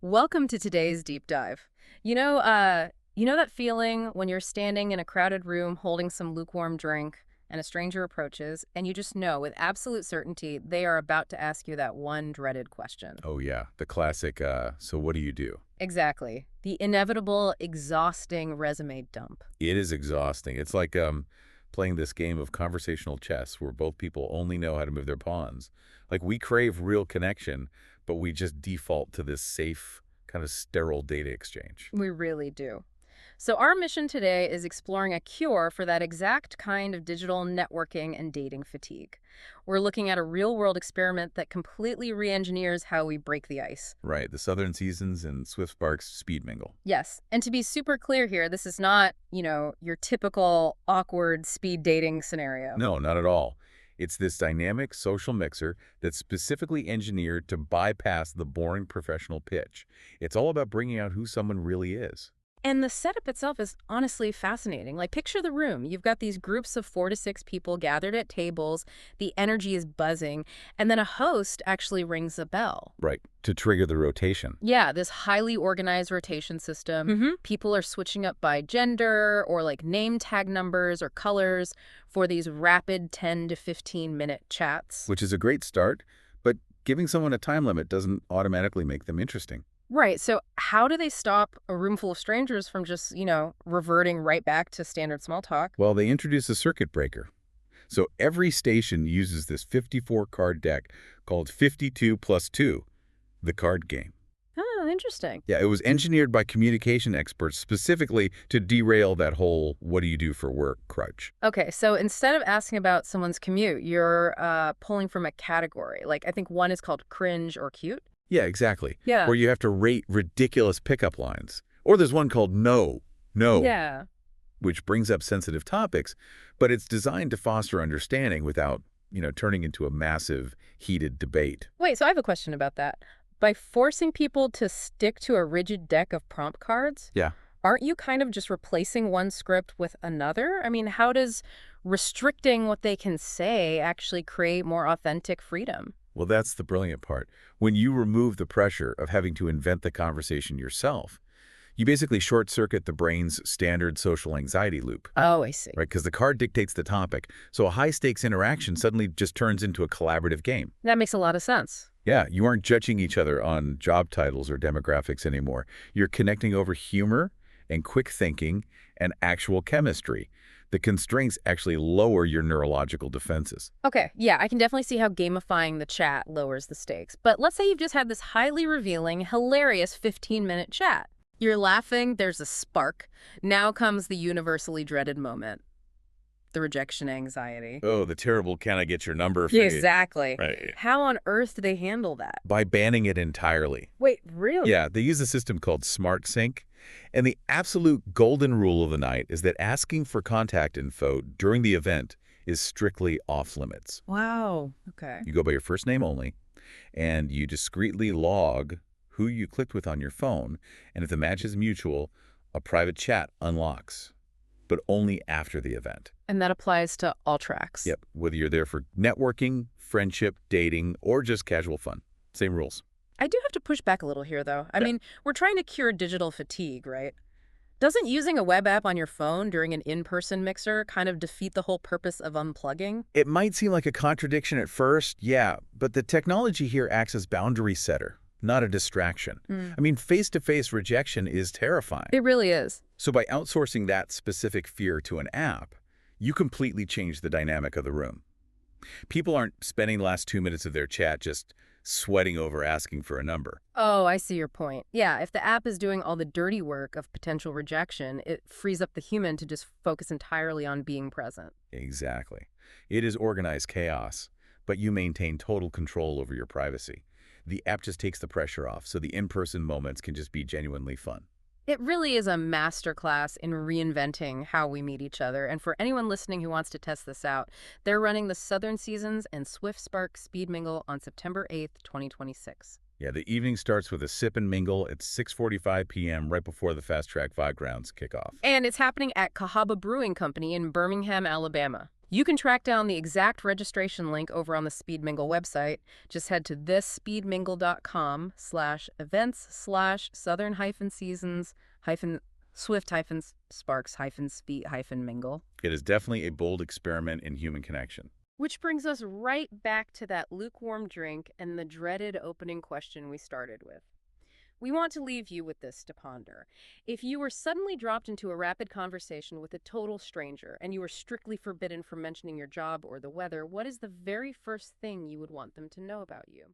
Welcome to today's deep dive. You know that feeling when you're standing in a crowded room holding some lukewarm drink and a stranger approaches and you just know with absolute certainty they are about to ask you that one dreaded question. Oh, yeah. The classic, so what do you do? Exactly. The inevitable, exhausting resume dump. It is exhausting. It's like playing this game of conversational chess where both people only know how to move their pawns. Like we crave real connection, but we just default to this safe, kind of sterile data exchange. We really do. So, our mission today is exploring a cure for that exact kind of digital networking and dating fatigue. We're looking at a real world experiment that completely re engineers how we break the ice. Right. The Southern Seasons and Swift Sparks speed mingle. Yes. And to be super clear here, this is not, your typical awkward speed dating scenario. No, not at all. It's this dynamic social mixer that's specifically engineered to bypass the boring professional pitch. It's all about bringing out who someone really is. And the setup itself is honestly fascinating. Like, picture the room. You've got these groups of 4 to 6 people gathered at tables. The energy is buzzing. And then a host actually rings a bell. Right. To trigger the rotation. Yeah, this highly organized rotation system. People are switching up by gender or like name tag numbers or colors for these rapid 10 to 15 minute chats. Which is a great start, but giving someone a time limit doesn't automatically make them interesting. Right. So how do they stop a room full of strangers from just, reverting right back to standard small talk? Well, they introduce a circuit breaker. So every station uses this 54-card deck called 52 plus 2, the card game. Oh, interesting. Yeah, it was engineered by communication experts specifically to derail that whole what do you do for work crutch. Okay, so instead of asking about someone's commute, you're pulling from a category. Like, I think one is called cringe or cute. Yeah, exactly. Yeah. Where you have to rate ridiculous pickup lines. Or there's one called no, no, Yeah. which brings up sensitive topics, but it's designed to foster understanding without, turning into a massive, heated debate. Wait, so I have a question about that. By forcing people to stick to a rigid deck of prompt cards, Yeah. aren't you kind of just replacing one script with another? I mean, how does restricting what they can say actually create more authentic freedom? Well, that's the brilliant part. When you remove the pressure of having to invent the conversation yourself, you basically short-circuit the brain's standard social anxiety loop, Oh, I see. right? Because the card dictates the topic, so a high-stakes interaction suddenly just turns into a collaborative game. That makes a lot of sense. Yeah, you aren't judging each other on job titles or demographics anymore. You're connecting over humor and quick thinking and actual chemistry. The constraints actually lower your neurological defenses. Okay, yeah, I can definitely see how gamifying the chat lowers the stakes. But let's say you've just had this highly revealing, hilarious 15-minute chat. You're laughing, there's a spark. Now comes the universally dreaded moment. The rejection anxiety. Oh, the terrible can I get your number for Yeah, you? exactly. Right. How on earth do they handle that? By banning it entirely. Wait, really? Yeah, they use a system called Smart Sync. And the absolute golden rule of the night is that asking for contact info during the event is strictly off limits. Wow. Okay. You go by your first name only, and you discreetly log who you clicked with on your phone, and if the match is mutual, a private chat unlocks, but only after the event. And that applies to all tracks. Yep, whether you're there for networking, friendship, dating, or just casual fun. Same rules. I do have to push back a little here, though. I Yeah. mean, we're trying to cure digital fatigue, right? Doesn't using a web app on your phone during an in-person mixer kind of defeat the whole purpose of unplugging? It might seem like a contradiction at first, yeah, but the technology here acts as boundary setter, not a distraction. I mean, face-to-face rejection is terrifying. It really is. So by outsourcing that specific fear to an app, you completely change the dynamic of the room. People aren't spending the last 2 minutes of their chat just sweating over asking for a number. Oh, I see your point. Yeah, if the app is doing all the dirty work of potential rejection, it frees up the human to just focus entirely on being present. Exactly. It is organized chaos, but you maintain total control over your privacy. The app just takes the pressure off, so the in-person moments can just be genuinely fun. It really is a masterclass in reinventing how we meet each other. And for anyone listening who wants to test this out, they're running the Southern Seasons and Swift Spark Speed Mingle on September 8th, 2026. Yeah, the evening starts with a sip and mingle at 6:45 p.m. right before the Fast Track 5 grounds kick off. And it's happening at Cahaba Brewing Company in Birmingham, Alabama. You can track down the exact registration link over on the Speed Mingle website. Just head to thisSpeedMingle.com/events/southern-seasons-swift-sparks-speed-mingle. It is definitely a bold experiment in human connection. Which brings us right back to that lukewarm drink and the dreaded opening question we started with. We want to leave you with this to ponder. If you were suddenly dropped into a rapid conversation with a total stranger and you were strictly forbidden from mentioning your job or the weather, what is the very first thing you would want them to know about you?